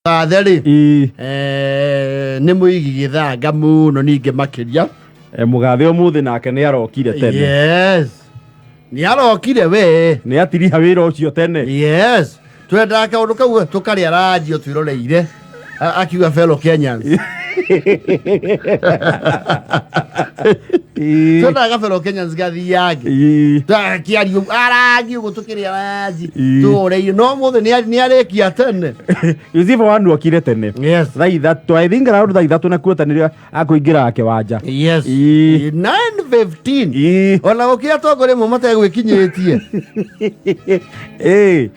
Theri nĩ mũigi gĩthanga mũno ningĩ makĩria mũgathe ũmũthĩ nake nĩ arokire tene. Yes, nĩ arokire we, nĩ atiriha wĩra ũcio tene. Yes, twendaga kaũndũ kau tũkarĩa ranjio twĩroreire akiuga fellow Kenyans. Twendaga fellow Kenyans gathiage kiario arangi ũguo tũkĩrĩa ranji tũreire no mũthĩ nĩ arĩkia tene. Yusufu wanuokire tene. Yes, thaa ithatũ I think around thaa ithatũ na kuotanĩria akũingĩra kĩwanja. Yes, 9:15 ona gũkĩra tongoria mwe mategwĩkinyĩtie.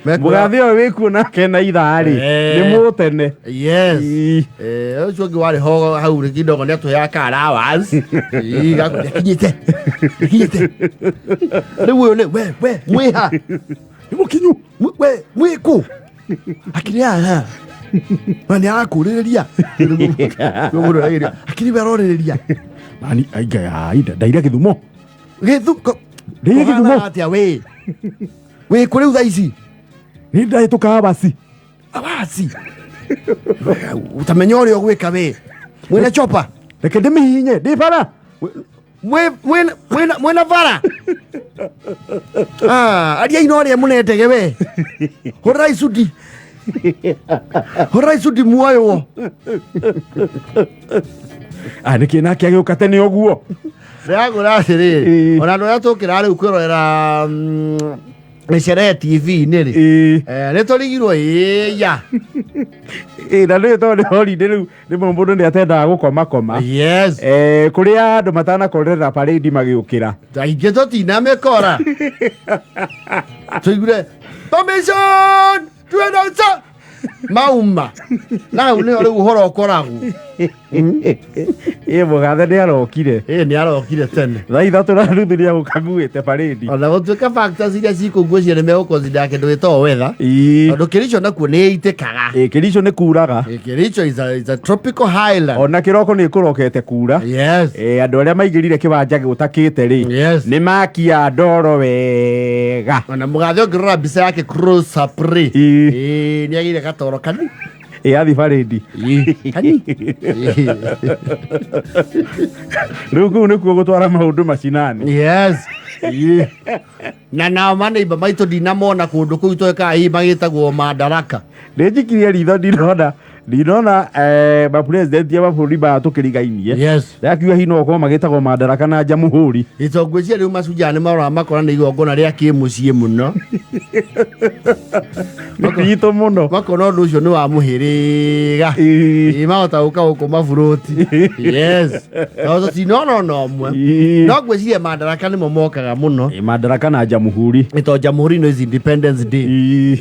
Mũgathe ũyũ wĩkuo nake na ithaa-rĩ nĩ mũtene. Yes, ũcio ũngĩ warĩ ho hau kidogo nĩ atũheaga allowance. Kinyĩte rĩu ũyũ nĩ we mwĩha nĩ mũkinyu we mwĩkũ akĩrĩ haha na nĩ arakũrĩrĩria akĩrĩ we arorĩrĩria nani aiga ndaire Gĩthumo atĩa we wĩkũ rĩu thaa ici nĩ ndahĩtũka abasi utamenya ũrĩa ũgwĩka we mwĩna chopa reke ndĩmĩhinye ndĩ bara mwĩna bara aria ino ũrĩa mũnetege we hũra icudi muoywo nĩkĩ nake agĩũka tene ũguo ndĩragũra atĩrĩ ona andũ arĩa tũkĩra rĩu kwĩrorera Sherehe TV-inĩ rĩ nĩ tũrigirwo ya na nĩ tondũ holiday rĩu rĩmwe mũndũ nĩ atendaga gũkoma. Yes, kũrĩa andũ matanakorera parade magĩũkĩra aingĩ tũtinamĩkora tũigure permission twenda mauma na rĩu nĩho rĩu ũhoro ũkoragwo. Mũgathe nĩ arokire nĩ arokire tene thaa ithatũ na nuthu nĩ agũkaguĩte parade ona gũtuĩka factors iria cikũguocia nĩ megũkonsidera kĩndũ gĩtagwo weather tondũ Kericho nakuo nĩ ĩitĩkaga. Kericho nĩ kuraga. Kericho is a tropical highland. Ona kĩroko nĩ kũrokete kura. Yes, andũ arĩa maigĩrire kĩwanja gũtakĩte rĩ yes, nĩ makia ndoro wega. ona mũgathe ũngĩrora mbica yake close up rĩ nĩ agĩire gatoro kani athi parade kani rĩu kũu nĩkuo gũtwara maũndũ macinani. Yes, na nao maneiba maitũ ndinamona kũndũ kũu twekaga magĩtagwo Madaraka. Nĩ njikirie ritho ndinona mapresident ya mabũrũri batũkĩrigainie. Yes, akiuga hihi no gũkorwo magĩtagwo Madaraka na Jamhuri. Itongwĩcia rĩu Mashujaa nĩ marora makora nĩ igongona rĩa kĩmũciĩ mũno Itũ mũno makona ũndũ ũcio nĩ wa mũhĩrĩga mahota gũka gũkũ maburũti. Yes, tũtinona ona ũmwe no ngwĩciria Madaraka nĩmo mokaga mũno. Madaraka na Jamhuri ito Jamhuri no is Independence Day.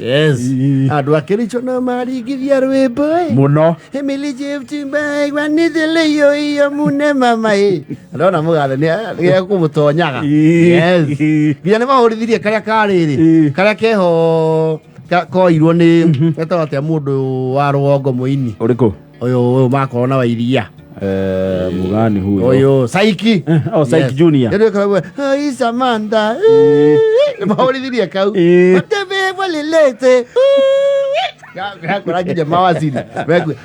Yes, andũ a Kericho no maringithia rwĩmbo mũno Emily Jeftimbai wanithele iyo mune mama ndona mũgathe nĩ kũmũtonyaga. Yes, nginya nĩ mahũrithirie karĩa karĩrĩ karĩa keho koirwo nĩ etagwo atĩa mũndũ wa rũgongo mũini ũrĩkũ ũyũ makorwo na wairia mugani huyo oyo Saiki Saiki Junior ndio kwa Samantha mahũrithirie kau atebe walilete yakora mawaziri wegwe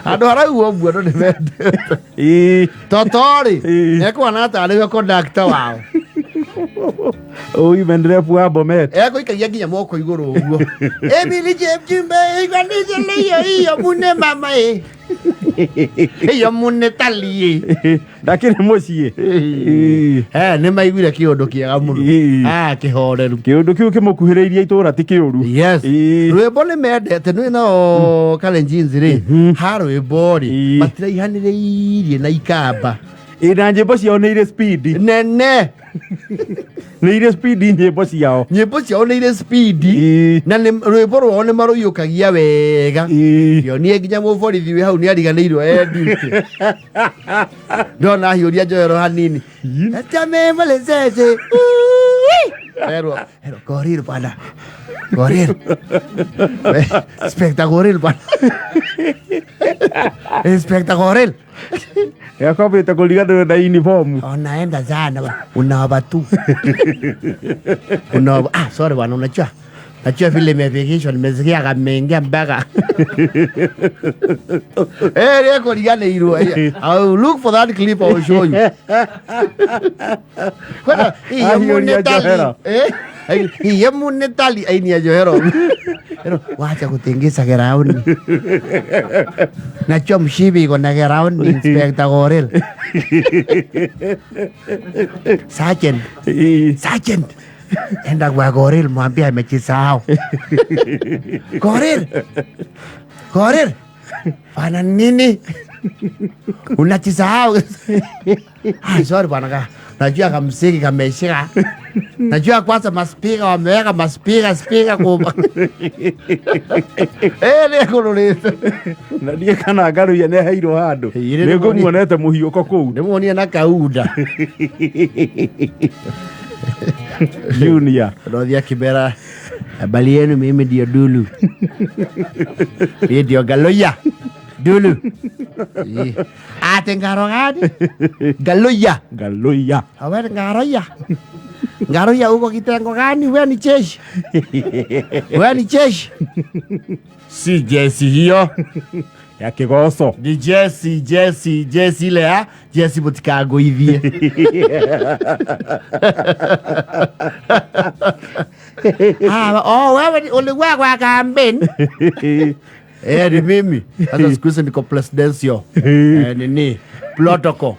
andũ arauga ũguo andũ nĩ mendete totorĩ ekwana atarĩwe conductor wao imendere wa Bomet gũikagia nginya moko igũrũ ũguo Emily Jeftimbai igwanĩthele iyo mune mama iyo mune tali ndakĩrĩ mũciĩ nĩ maiguire kĩũndũ kĩega mũno kĩhoreru kĩũndũ kĩu kĩmũkuhĩrĩirie itũũra ti kĩũru. Yes, rwĩmbo nĩ mendete nĩ no Kalenjins rĩ ha rwĩmbo rĩ matiraihanĩrĩirie na ikamba na nyĩmbo ciao nĩ irĩ speed nene nĩ irĩ speed nyĩmbo ciao nĩ irĩ speed na rwĩmbo rwao nĩ marũiyũkagia wega. Kĩonie nginya mũborithi wĩ hau nĩ ariganĩirwo endute ndona hiũria njohero hanini atamemolezeze Pero Korir bana Korir Espectacular bana Espectacular yakobete kuligana na uniform unaenda sana unawaba tu unawaba sorry bwana unajua Najua vile imepigishwa nimesikia kameingia mpaka. Reko ligane hilo. I will look for that clip, I will show you. Kwani hiyo munetali aini ya njohero. Wacha kutengeza kirauni. Najua mshibi iko na kirauni Inspector Korir. Sergeant. Enda kwa Korir mwambie amejisahau. Korir. Fanya nini? Unajisahau. Sorry bwana. Najua kamsiki kameshika. Najua kwanza maspika wameweka maspika kubwa. Reko loleta. Na ndiye kana agaru ya ne hairo handu. Nego muonete muhiuko kuu. Ndimuonia na kauda. Junior. Rodia Kibera. Habari yenu, mimi ndio Dulu. Yeye ndio Galoya. Dulu. Ate ngaro gani? Galoya. Hawa Ngaroya huko kitengo gani? Wewe ni jeshi. Si jeshi hiyo. Ya kigoso. Ni Jesse ile ya. Jesse butikago hivi. Wewe ulikuwa kwa kampeni. Ni mimi. Sasa siku hizi niko presidential. Nini? Protocol.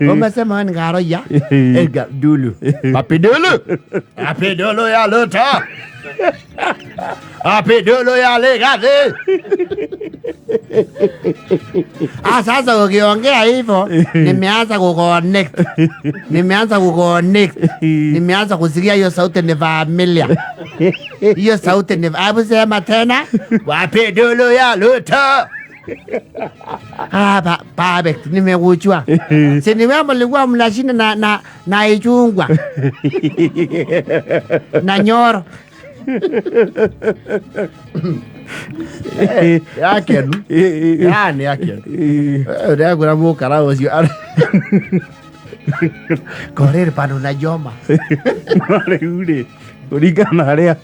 Umesema ni Ngaroya. Dulu. Papi Dulu ya lota. Dulu ya legade. Sasa ukiongea hivyo nimeanza kusikia hiyo sauti ni familia. Hiyo sauti ni sema tena. Wapi Dulu ya lota. Perfect, nimekuchua. Si ni wewe mlikuwa mnashinda na ichungwa. Na nyoro. Yakenu. Yani yakenu. Ndio kuna mukara usio. Korir pano na joma. Ule. Urigana haria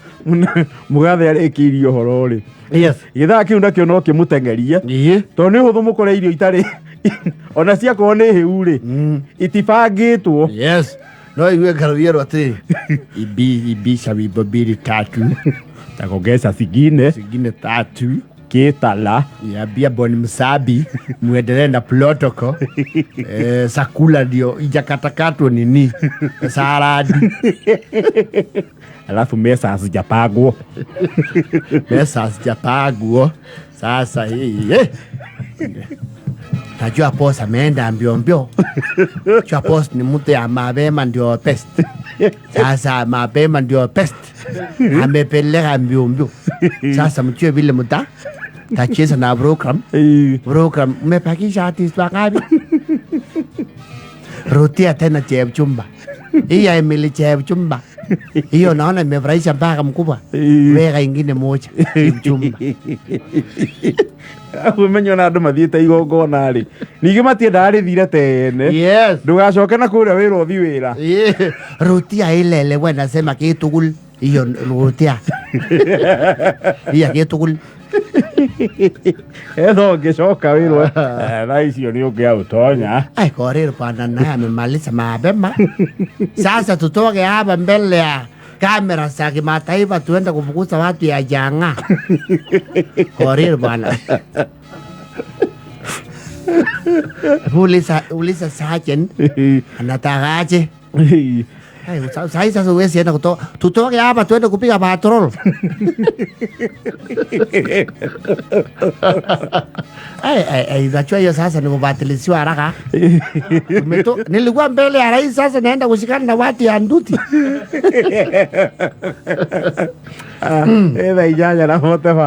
mugathe arekirio horori. Yes. Githaa kiu nakio no kimutengeria. To ni huthu mukore irio itari ona cia ko ni hiu ri. Itibangitwo. Yes. No iwe karubiero ati. Ibi shabi babiri tatu. Takogesa sigine tatu. Ketala. Ya bia boni msabi. Muendelee na protocol. Sakula ndio ijakatakatwa nini. Saladi. Alafu mesa hazijapagwa. Sasa hii. Najua boss ameenda mbio. Najua boss ni mtu ya mapema ndio best. Sasa mapema ndio best. Amepeleka mbio. Sasa mchue vile tacheza na program. Umepakisha artist wangapi? Rutia tena chumba. Hii ya Emily chumba. Hiyo naona imefurahisha mpaka mkubwa. Weka ingine moja chumba. Umenyo na andu mathiete igongona ri. Ningi matienda ari thire tene. Yes. Ndugacoke na kuria wira uthi wira. Rutia ile wewe nasema kitugul. Hiyo rutia. Hiyo kitugul. Edo ngicoka wirwe na icio ni ungia utonya. Korir bwana naye amemaliza mapema. Sasa tutoke hapa mbele ya kamera za kimataifa tuende kufukuza watu ya janga. Korir bwana. Uliza sergeant anataka aje? Sasa uwezi enda tutoke hapa tuende kupiga patrol. Najua hiyo sasa ni kubatilisiwa haraka. Nilikuwa mbele ya rais, sasa naenda kushikana na watu ya nduti. Eda ijaja na motefa.